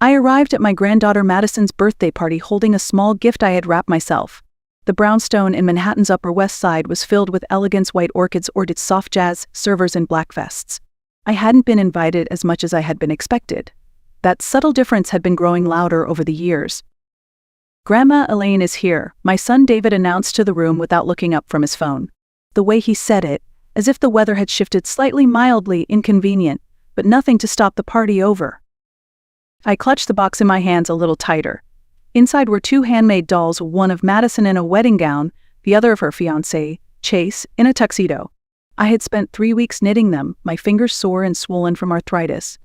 I arrived at my granddaughter Madison's birthday party holding a small gift I had wrapped myself. The brownstone in Manhattan's Upper West Side was filled with elegant white orchids or its soft jazz servers in black vests. I hadn't been invited as much as I had been expected. That subtle difference had been growing louder over the years. "Grandma Elaine is here," my son David announced to the room without looking up from his phone. The way he said it, as if the weather had shifted slightly mildly inconvenient, but nothing to stop the party over. I clutched the box in my hands a little tighter. Inside were two handmade dolls, one of Madison in a wedding gown, the other of her fiancé, Chase, in a tuxedo. I had spent 3 weeks knitting them, my fingers sore and swollen from arthritis.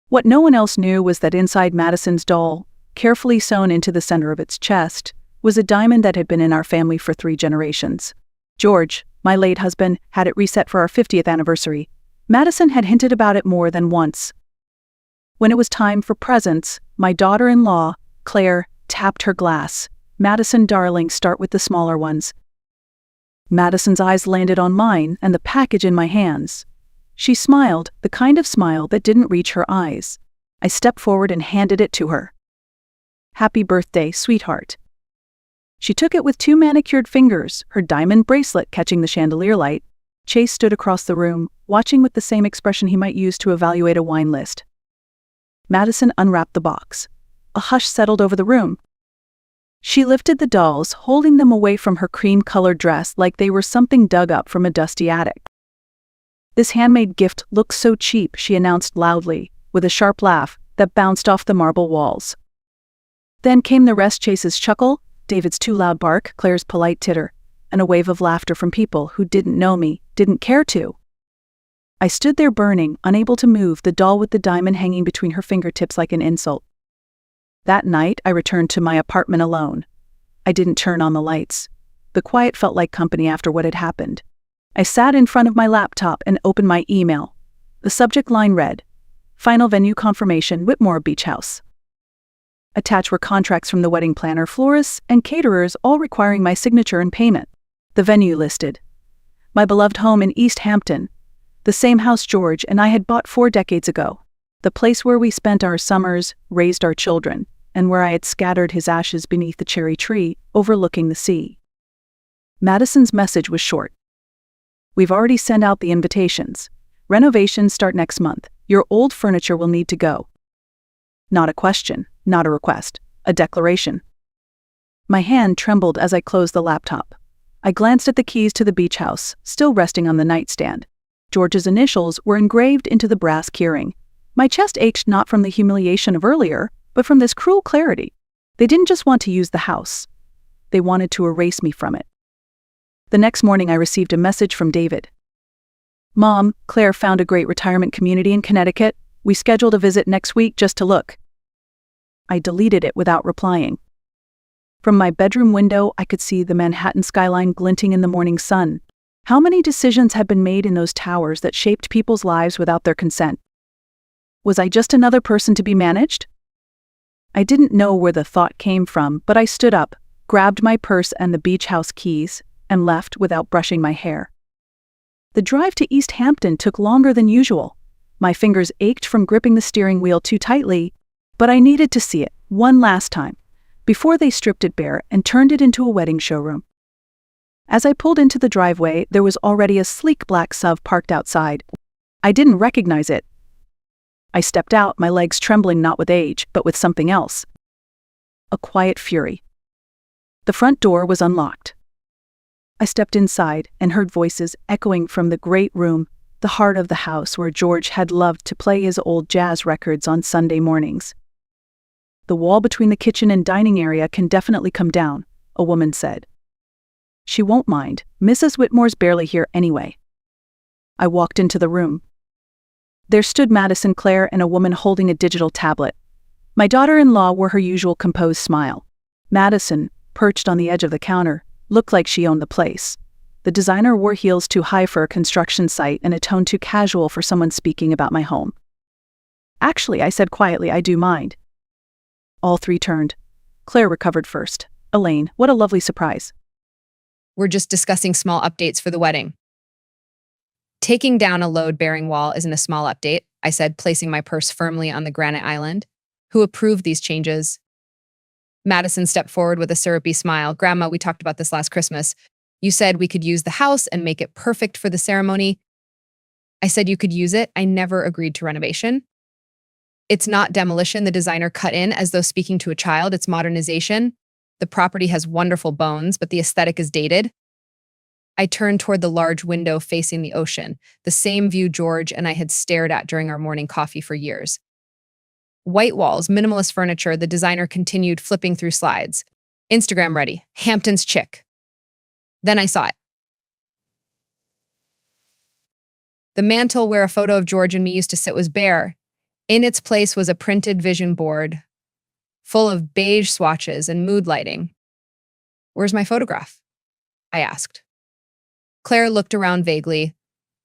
What no one else knew was that inside Madison's doll, carefully sewn into the center of its chest, was a diamond that had been in our family for 3 generations. George, my late husband, had it reset for our 50th anniversary. Madison had hinted about it more than once. When it was time for presents, my daughter-in-law, Claire, tapped her glass. "Madison, darling, start with the smaller ones." Madison's eyes landed on mine and the package in my hands. She smiled, the kind of smile that didn't reach her eyes. I stepped forward and handed it to her. "Happy birthday, sweetheart." She took it with 2 manicured fingers, her diamond bracelet catching the chandelier light. Chase stood across the room, watching with the same expression he might use to evaluate a wine list. Madison unwrapped the box. A hush settled over the room. She lifted the dolls, holding them away from her cream-colored dress like they were something dug up from a dusty attic. "This handmade gift looks so cheap," she announced loudly, with a sharp laugh that bounced off the marble walls. Then came the rest: Chase's chuckle, David's too loud bark, Claire's polite titter, and a wave of laughter from people who didn't know me, didn't care to. I stood there burning, unable to move, the doll with the diamond hanging between her fingertips like an insult. That night, I returned to my apartment alone. I didn't turn on the lights. The quiet felt like company after what had happened. I sat in front of my laptop and opened my email. The subject line read, "Final venue confirmation, Whitmore Beach House." Attached were contracts from the wedding planner, florists, and caterers, all requiring my signature and payment. The venue listed: my beloved home in East Hampton, the same house George and I had bought 4 decades ago, the place where we spent our summers, raised our children, and where I had scattered his ashes beneath the cherry tree, overlooking the sea. Madison's message was short. "We've already sent out the invitations. Renovations start next month. Your old furniture will need to go." Not a question, not a request, a declaration. My hand trembled as I closed the laptop. I glanced at the keys to the beach house, still resting on the nightstand. George's initials were engraved into the brass keyring. My chest ached not from the humiliation of earlier, but from this cruel clarity. They didn't just want to use the house. They wanted to erase me from it. The next morning I received a message from David. "Mom, Claire found a great retirement community in Connecticut. We scheduled a visit next week just to look." I deleted it without replying. From my bedroom window, I could see the Manhattan skyline glinting in the morning sun. How many decisions had been made in those towers that shaped people's lives without their consent? Was I just another person to be managed? I didn't know where the thought came from, but I stood up, grabbed my purse and the beach house keys, and left without brushing my hair. The drive to East Hampton took longer than usual. My fingers ached from gripping the steering wheel too tightly, but I needed to see it, one last time, before they stripped it bare and turned it into a wedding showroom. As I pulled into the driveway, there was already a sleek black SUV parked outside. I didn't recognize it. I stepped out, my legs trembling not with age, but with something else. A quiet fury. The front door was unlocked. I stepped inside and heard voices echoing from the great room, the heart of the house where George had loved to play his old jazz records on Sunday mornings. "The wall between the kitchen and dining area can definitely come down," a woman said. "She won't mind. Mrs. Whitmore's barely here anyway." I walked into the room. There stood Madison, Claire, and a woman holding a digital tablet. My daughter-in-law wore her usual composed smile. Madison, perched on the edge of the counter, looked like she owned the place. The designer wore heels too high for a construction site and a tone too casual for someone speaking about my home. "Actually," I said quietly, "I do mind." All 3 turned. Claire recovered first. "Elaine, what a lovely surprise." "We're just discussing small updates for the wedding." "Taking down a load-bearing wall isn't a small update," I said, placing my purse firmly on the granite island. Who approved these changes? Madison stepped forward with a syrupy smile. Grandma, we talked about this last Christmas. You said we could use the house and make it perfect for the ceremony. I said you could use it. I never agreed to renovation. It's not demolition, the designer cut in as though speaking to a child. It's modernization. The property has wonderful bones, but the aesthetic is dated. I turned toward the large window facing the ocean, the same view George and I had stared at during our morning coffee for years. White walls, minimalist furniture, the designer continued flipping through slides. Instagram ready, Hampton's chick. Then I saw it. The mantle where a photo of George and me used to sit was bare. In its place was a printed vision board, full of beige swatches and mood lighting. Where's my photograph? I asked. Claire looked around vaguely.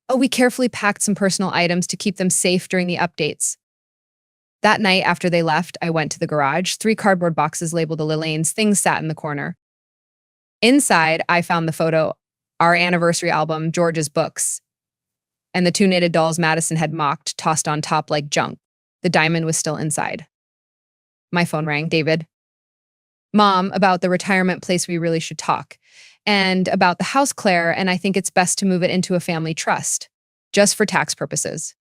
Oh, we carefully packed some personal items to keep them safe during the updates. That night after they left, I went to the garage. 3 cardboard boxes labeled Elaine's things sat in the corner. Inside, I found the photo, our anniversary album, George's books, and the 2 knitted dolls Madison had mocked, tossed on top like junk. The diamond was still inside. My phone rang. David. Mom, about the retirement place we really should talk. And about the house, Claire, and I think it's best to move it into a family trust, just for tax purposes.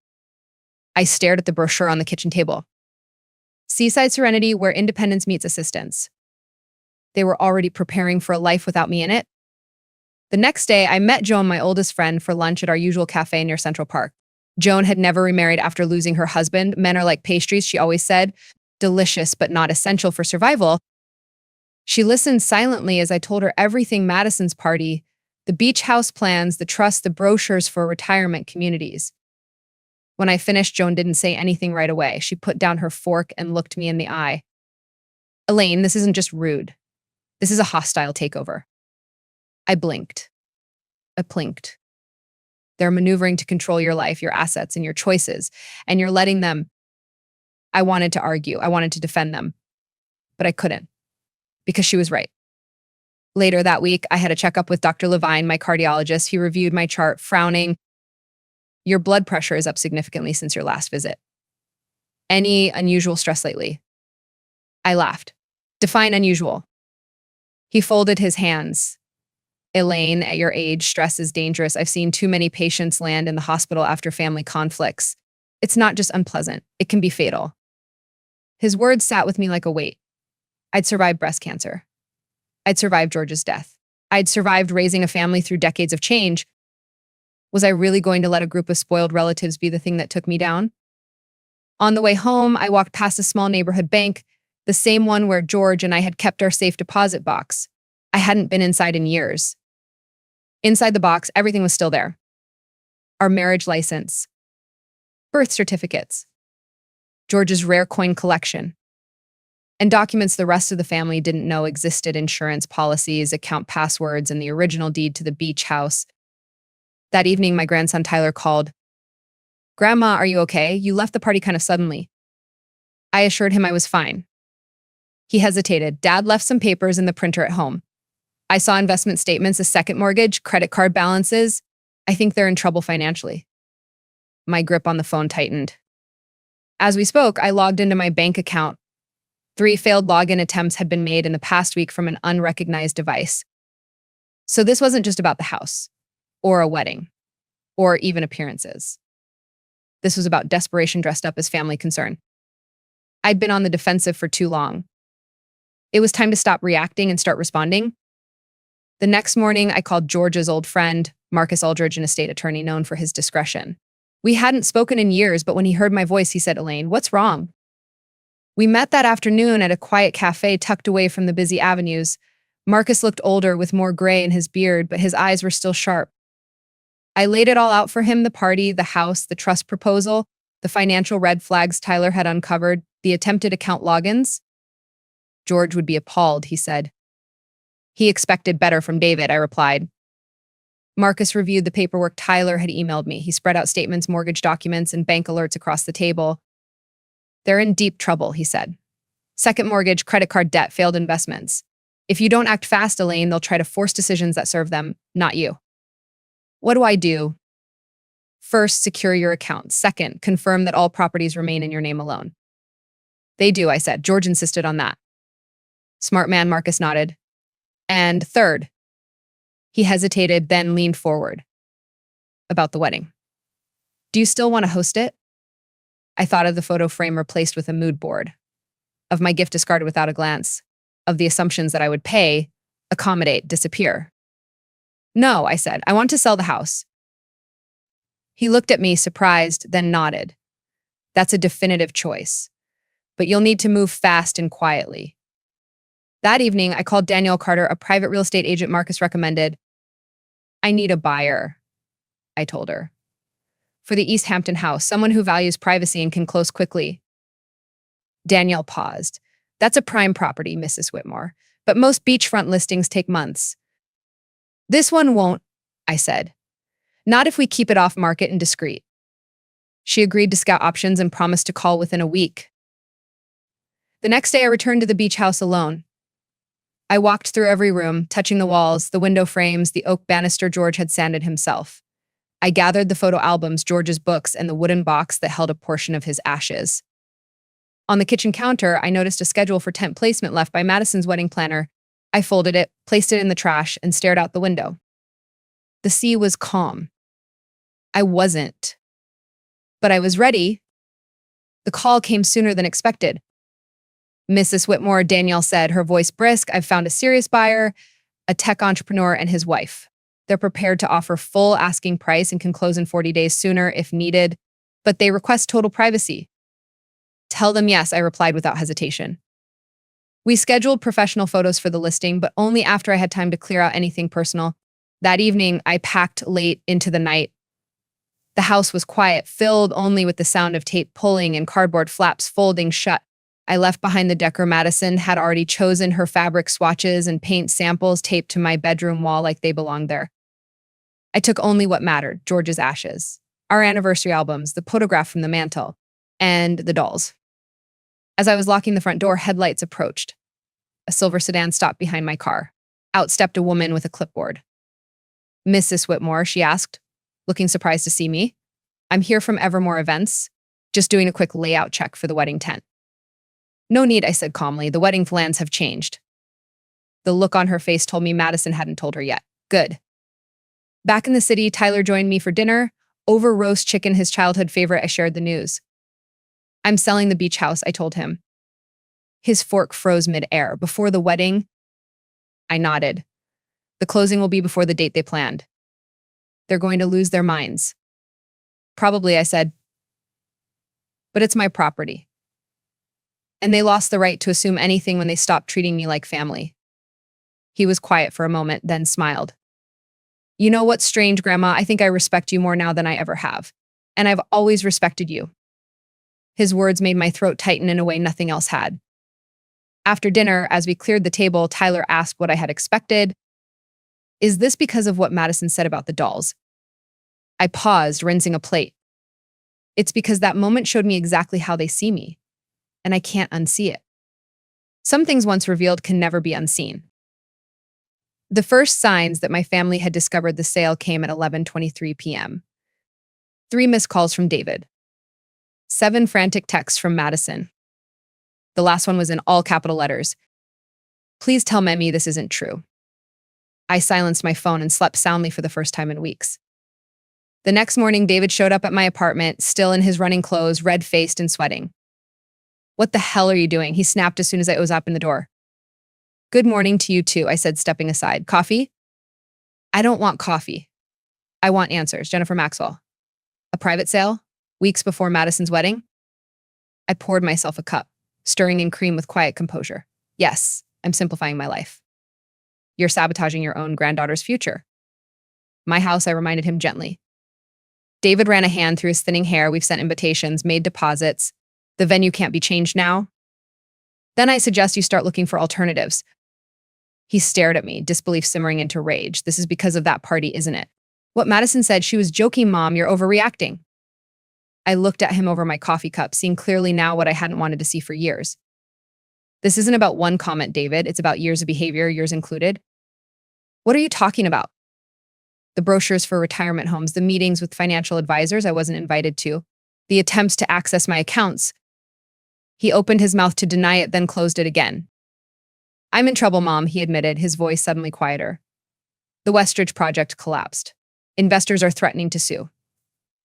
I stared at the brochure on the kitchen table. Seaside Serenity, where independence meets assistance. They were already preparing for a life without me in it. The next day, I met Joan, my oldest friend, for lunch at our usual cafe near Central Park. Joan had never remarried after losing her husband. Men are like pastries, she always said, delicious but not essential for survival. She listened silently as I told her everything: Madison's party, the beach house plans, the trust, the brochures for retirement communities. When I finished, Joan didn't say anything right away. She put down her fork and looked me in the eye. Elaine, this isn't just rude. This is a hostile takeover. I blinked. I plinked. They're maneuvering to control your life, your assets, and your choices, and you're letting them. I wanted to argue. I wanted to defend them, but I couldn't because she was right. Later that week, I had a checkup with Dr. Levine, my cardiologist. He reviewed my chart, frowning. Your blood pressure is up significantly since your last visit. Any unusual stress lately? I laughed. Define unusual. He folded his hands. Elaine, at your age, stress is dangerous. I've seen too many patients land in the hospital after family conflicts. It's not just unpleasant, it can be fatal. His words sat with me like a weight. I'd survived breast cancer. I'd survived George's death. I'd survived raising a family through decades of change. Was I really going to let a group of spoiled relatives be the thing that took me down? On the way home, I walked past a small neighborhood bank, the same one where George and I had kept our safe deposit box. I hadn't been inside in years. Inside the box, everything was still there. Our marriage license, birth certificates, George's rare coin collection, and documents the rest of the family didn't know existed: insurance policies, account passwords, and the original deed to the beach house. That evening, my grandson Tyler called. Grandma, are you okay? You left the party kind of suddenly. I assured him I was fine. He hesitated. Dad left some papers in the printer at home. I saw investment statements, a second mortgage, credit card balances. I think they're in trouble financially. My grip on the phone tightened. As we spoke, I logged into my bank account. 3 failed login attempts had been made in the past week from an unrecognized device. So this wasn't just about the house, or a wedding, or even appearances. This was about desperation dressed up as family concern. I'd been on the defensive for too long. It was time to stop reacting and start responding. The next morning, I called George's old friend, Marcus Aldridge, an estate attorney known for his discretion. We hadn't spoken in years, but when he heard my voice, he said, Elaine, what's wrong? We met that afternoon at a quiet cafe tucked away from the busy avenues. Marcus looked older with more gray in his beard, but his eyes were still sharp. I laid it all out for him: the party, the house, the trust proposal, the financial red flags Tyler had uncovered, the attempted account logins. George would be appalled, he said. He expected better from David, I replied. Marcus reviewed the paperwork Tyler had emailed me. He spread out statements, mortgage documents, and bank alerts across the table. They're in deep trouble, he said. Second mortgage, credit card debt, failed investments. If you don't act fast, Elaine, they'll try to force decisions that serve them, not you. What do I do? First, secure your account. Second, confirm that all properties remain in your name alone. They do, I said. George insisted on that. Smart man, Marcus nodded. And third, he hesitated, then leaned forward. About the wedding. Do you still want to host it? I thought of the photo frame replaced with a mood board, of my gift discarded without a glance, of the assumptions that I would pay, accommodate, disappear. No, I said, I want to sell the house. He looked at me, surprised, then nodded. That's a definitive choice, but you'll need to move fast and quietly. That evening, I called Danielle Carter, a private real estate agent Marcus recommended. I need a buyer, I told her. For the East Hampton house, someone who values privacy and can close quickly. Danielle paused. That's a prime property, Mrs. Whitmore, but most beachfront listings take months. This one won't, I said. Not if we keep it off market and discreet. She agreed to scout options and promised to call within a week. The next day, I returned to the beach house alone. I walked through every room, touching the walls, the window frames, the oak banister George had sanded himself. I gathered the photo albums, George's books, and the wooden box that held a portion of his ashes. On the kitchen counter, I noticed a schedule for tent placement left by Madison's wedding planner. I folded it, placed it in the trash, and stared out the window. The sea was calm. I wasn't. But I was ready. The call came sooner than expected. Mrs. Whitmore, Danielle said, her voice brisk, I've found a serious buyer, a tech entrepreneur and his wife. They're prepared to offer full asking price and can close in 40 days sooner if needed, but they request total privacy. Tell them yes, I replied without hesitation. We scheduled professional photos for the listing, but only after I had time to clear out anything personal. That evening, I packed late into the night. The house was quiet, filled only with the sound of tape pulling and cardboard flaps folding shut. I left behind the decor Madison had already chosen her fabric swatches and paint samples taped to my bedroom wall like they belonged there. I took only what mattered, George's ashes, our anniversary albums, the photograph from the mantel, and the dolls. As I was locking the front door, headlights approached. A silver sedan stopped behind my car. Out stepped a woman with a clipboard. Mrs. Whitmore, she asked, looking surprised to see me. I'm here from Evermore Events, just doing a quick layout check for the wedding tent. No need, I said calmly. The wedding plans have changed. The look on her face told me Madison hadn't told her yet. Good. Back in the city, Tyler joined me for dinner. Over roast chicken, his childhood favorite, I shared the news. I'm selling the beach house, I told him. His fork froze mid-air. Before the wedding, I nodded. The closing will be before the date they planned. They're going to lose their minds. Probably, I said. But it's my property. And they lost the right to assume anything when they stopped treating me like family. He was quiet for a moment, then smiled. You know what's strange, Grandma? I think I respect you more now than I ever have. And I've always respected you. His words made my throat tighten in a way nothing else had. After dinner, as we cleared the table, Tyler asked what I had expected. Is this because of what Madison said about the dolls? I paused, rinsing a plate. It's because that moment showed me exactly how they see me, and I can't unsee it. Some things once revealed can never be unseen. The first signs that my family had discovered the sale came at 11:23 p.m. 3 missed calls from David. 7 frantic texts from Madison. The last one was in all capital letters. Please tell Memmy this isn't true. I silenced my phone and slept soundly for the first time in weeks. The next morning, David showed up at my apartment, still in his running clothes, red-faced and sweating. What the hell are you doing? He snapped as soon as I was up in the door. Good morning to you too, I said, stepping aside. Coffee? I don't want coffee. I want answers, Jennifer Maxwell. A private sale? Weeks before Madison's wedding? I poured myself a cup, stirring in cream with quiet composure. Yes, I'm simplifying my life. You're sabotaging your own granddaughter's future. My house, I reminded him gently. David ran a hand through his thinning hair. We've sent invitations, made deposits. The venue can't be changed now. Then I suggest you start looking for alternatives. He stared at me, disbelief simmering into rage. This is because of that party, isn't it? What Madison said, she was joking, Mom, you're overreacting. I looked at him over my coffee cup, seeing clearly now what I hadn't wanted to see for years. This isn't about one comment, David. It's about years of behavior, yours included. What are you talking about? The brochures for retirement homes, the meetings with financial advisors I wasn't invited to, the attempts to access my accounts. He opened his mouth to deny it, then closed it again. I'm in trouble, Mom, he admitted, his voice suddenly quieter. The Westridge project collapsed. Investors are threatening to sue.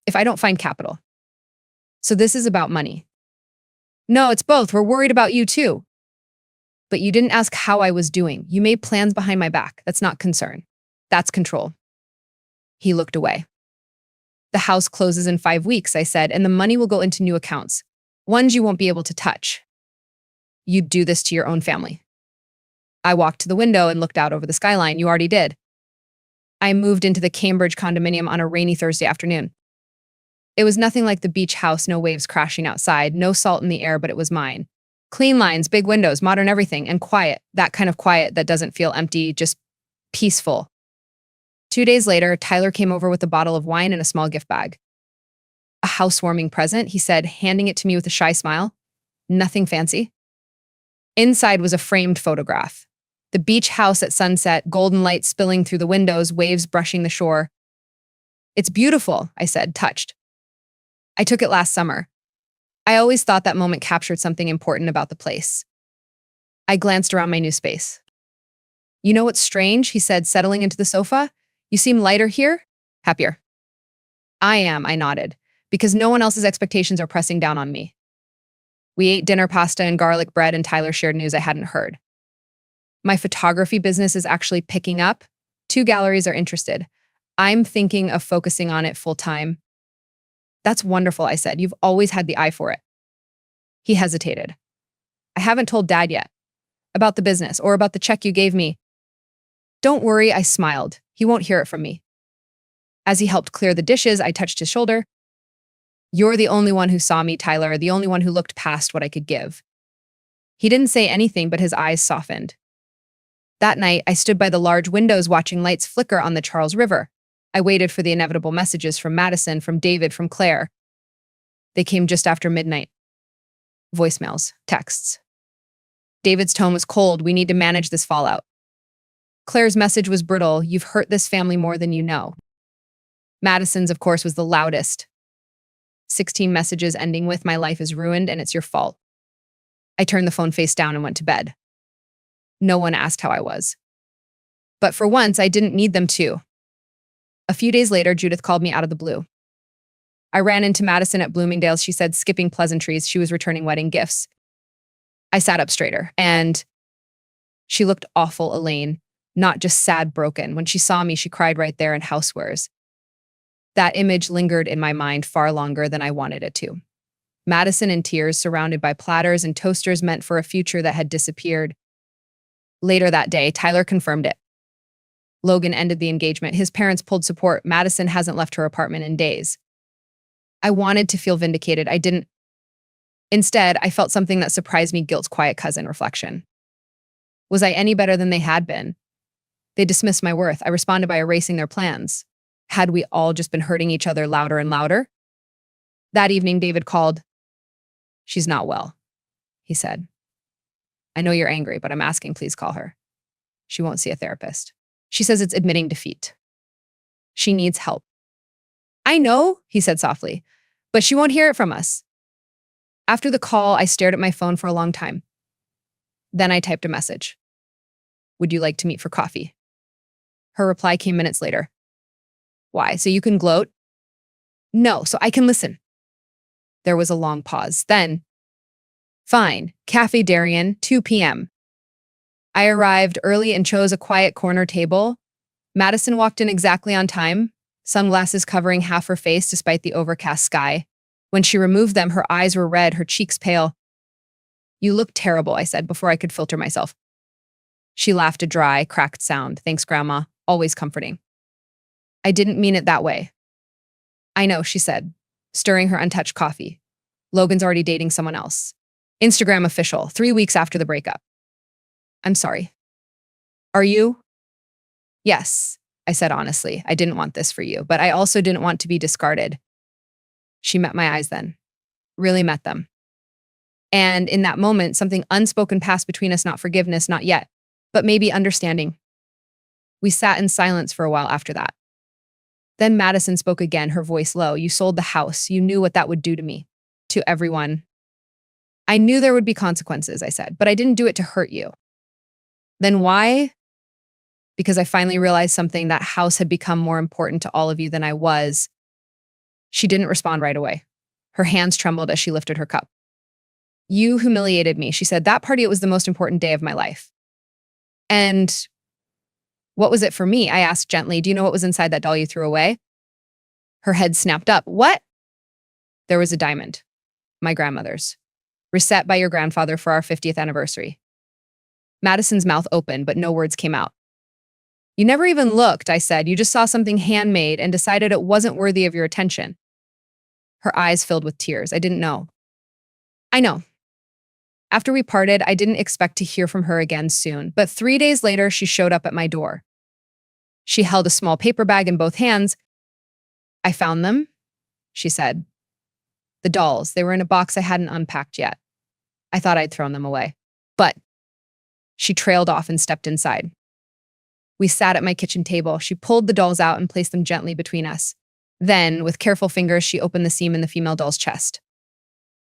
If I don't find capital. So this is about money. No, it's both. We're worried about you too. But you didn't ask how I was doing. You made plans behind my back. That's not concern. That's control. He looked away. The house closes in 5 weeks, I said, and the money will go into new accounts. Ones you won't be able to touch. You'd do this to your own family. I walked to the window and looked out over the skyline. You already did. I moved into the Cambridge condominium on a rainy Thursday afternoon. It was nothing like the beach house, no waves crashing outside, no salt in the air, but it was mine. Clean lines, big windows, modern everything, and quiet. That kind of quiet that doesn't feel empty, just peaceful. 2 days later, Tyler came over with a bottle of wine and a small gift bag. A housewarming present, he said, handing it to me with a shy smile. Nothing fancy. Inside was a framed photograph. The beach house at sunset, golden light spilling through the windows, waves brushing the shore. It's beautiful, I said, touched. I took it last summer. I always thought that moment captured something important about the place. I glanced around my new space. You know what's strange, he said, settling into the sofa. You seem lighter here? Happier. I am, I nodded, because no one else's expectations are pressing down on me. We ate dinner, pasta, and garlic bread, and Tyler shared news I hadn't heard. My photography business is actually picking up. 2 galleries are interested. I'm thinking of focusing on it full-time. That's wonderful, I said. You've always had the eye for it. He hesitated. I haven't told Dad yet. About the business, or about the check you gave me. Don't worry, I smiled. He won't hear it from me. As he helped clear the dishes, I touched his shoulder. You're the only one who saw me, Tyler, the only one who looked past what I could give. He didn't say anything, but his eyes softened. That night, I stood by the large windows watching lights flicker on the Charles River. I waited for the inevitable messages from Madison, from David, from Claire. They came just after midnight. Voicemails, texts. David's tone was cold. We need to manage this fallout. Claire's message was brittle. You've hurt this family more than you know. Madison's, of course, was the loudest. 16 messages ending with, my life is ruined and it's your fault. I turned the phone face down and went to bed. No one asked how I was. But for once, I didn't need them to. A few days later, Judith called me out of the blue. I ran into Madison at Bloomingdale's, she said, skipping pleasantries. She was returning wedding gifts. I sat up straighter, and she looked awful, Elaine, not just sad, broken. When she saw me, she cried right there in housewares. That image lingered in my mind far longer than I wanted it to. Madison in tears, surrounded by platters and toasters meant for a future that had disappeared. Later that day, Tyler confirmed it. Logan ended the engagement. His parents pulled support. Madison hasn't left her apartment in days. I wanted to feel vindicated. I didn't. Instead, I felt something that surprised me, guilt's quiet cousin reflection. Was I any better than they had been? They dismissed my worth. I responded by erasing their plans. Had we all just been hurting each other louder and louder? That evening, David called. She's not well, he said. I know you're angry, but I'm asking, please call her. She won't see a therapist. She says it's admitting defeat. She needs help. I know, he said softly, but she won't hear it from us. After the call, I stared at my phone for a long time. Then I typed a message. Would you like to meet for coffee? Her reply came minutes later. Why, so you can gloat? No, so I can listen. There was a long pause. Then, fine, Cafe Darien, 2 p.m. I arrived early and chose a quiet corner table. Madison walked in exactly on time, sunglasses covering half her face despite the overcast sky. When she removed them, her eyes were red, her cheeks pale. You look terrible, I said before I could filter myself. She laughed a dry, cracked sound. Thanks, Grandma. Always comforting. I didn't mean it that way. I know, she said, stirring her untouched coffee. Logan's already dating someone else. Instagram official, 3 weeks after the breakup. I'm sorry. Are you? Yes, I said honestly. I didn't want this for you, but I also didn't want to be discarded. She met my eyes then. Really met them. And in that moment, something unspoken passed between us, not forgiveness, not yet, but maybe understanding. We sat in silence for a while after that. Then Madison spoke again, her voice low. You sold the house. You knew what that would do to me, to everyone. I knew there would be consequences, I said, but I didn't do it to hurt you. Then why? Because I finally realized something, that house had become more important to all of you than I was. She didn't respond right away. Her hands trembled as she lifted her cup. You humiliated me, she said. That party, it was the most important day of my life. And what was it for me? I asked gently. Do you know what was inside that doll you threw away? Her head snapped up. What? There was a diamond. My grandmother's. Reset by your grandfather for our 50th anniversary. Madison's mouth opened, but no words came out. You never even looked, I said. You just saw something handmade and decided it wasn't worthy of your attention. Her eyes filled with tears. I didn't know. I know. After we parted, I didn't expect to hear from her again soon, but 3 days later, she showed up at my door. She held a small paper bag in both hands. I found them, she said. The dolls, they were in a box I hadn't unpacked yet. I thought I'd thrown them away. But she trailed off and stepped inside. We sat at my kitchen table. She pulled the dolls out and placed them gently between us. Then, with careful fingers, she opened the seam in the female doll's chest.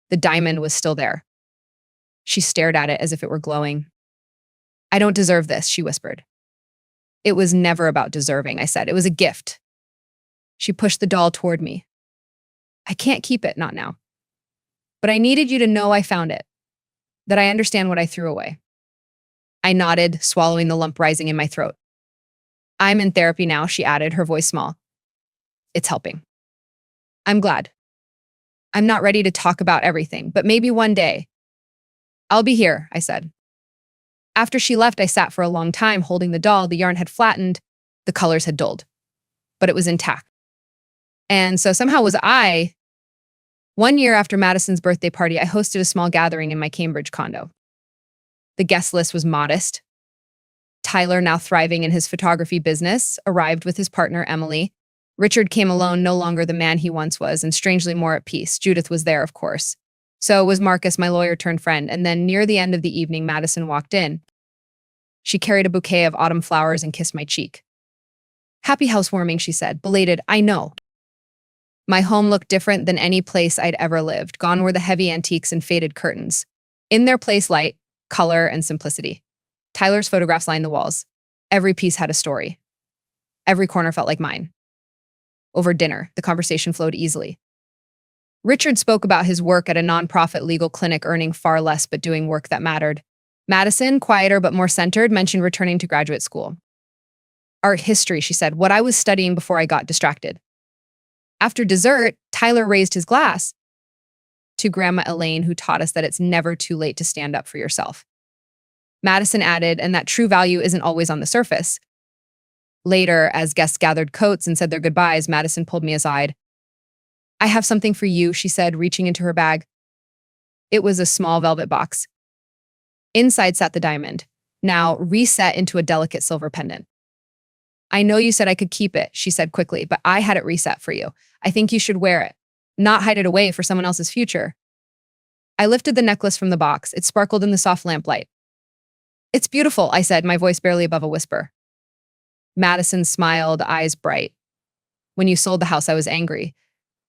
The diamond was still there. She stared at it as if it were glowing. I don't deserve this, she whispered. It was never about deserving, I said. It was a gift. She pushed the doll toward me. I can't keep it, not now. But I needed you to know I found it, that I understand what I threw away. I nodded, swallowing the lump rising in my throat. I'm in therapy now, she added, her voice small. It's helping. I'm glad. I'm not ready to talk about everything, but maybe one day. I'll be here, I said. After she left, I sat for a long time holding the doll. The yarn had flattened, the colors had dulled, but it was intact. And so somehow was I. 1 year after Madison's birthday party, I hosted a small gathering in my Cambridge condo. The guest list was modest. Tyler, now thriving in his photography business, arrived with his partner, Emily. Richard came alone, no longer the man he once was, and strangely more at peace. Judith was there, of course. So was Marcus, my lawyer-turned-friend. And then near the end of the evening, Madison walked in. She carried a bouquet of autumn flowers and kissed my cheek. Happy housewarming, she said. Belated, I know. My home looked different than any place I'd ever lived. Gone were the heavy antiques and faded curtains. In their place, light, color, and simplicity. Tyler's photographs lined the walls. Every piece had a story. Every corner felt like mine. Over dinner, the conversation flowed easily. Richard spoke about his work at a nonprofit legal clinic, earning far less but doing work that mattered. Madison, quieter but more centered, mentioned returning to graduate school. Art history, she said, what I was studying before I got distracted. After dessert, Tyler raised his glass to Grandma Elaine, who taught us that it's never too late to stand up for yourself. Madison added, and that true value isn't always on the surface. Later, as guests gathered coats and said their goodbyes, Madison pulled me aside. I have something for you, she said, reaching into her bag. It was a small velvet box. Inside sat the diamond, now reset into a delicate silver pendant. I know you said I could keep it, she said quickly, but I had it reset for you. I think you should wear it, not hide it away for someone else's future. I lifted the necklace from the box. It sparkled in the soft lamplight. It's beautiful, I said, my voice barely above a whisper. Madison smiled, eyes bright. When you sold the house, I was angry,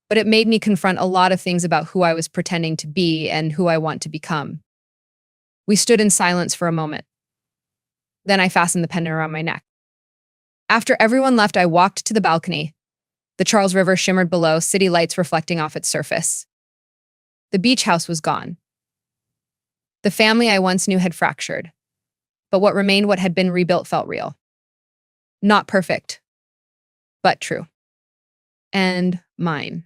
but it made me confront a lot of things about who I was pretending to be and who I want to become. We stood in silence for a moment. Then I fastened the pendant around my neck. After everyone left, I walked to the balcony. The Charles River shimmered below, city lights reflecting off its surface. The beach house was gone. The family I once knew had fractured, but what remained, what had been rebuilt, felt real. Not perfect, but true. And mine.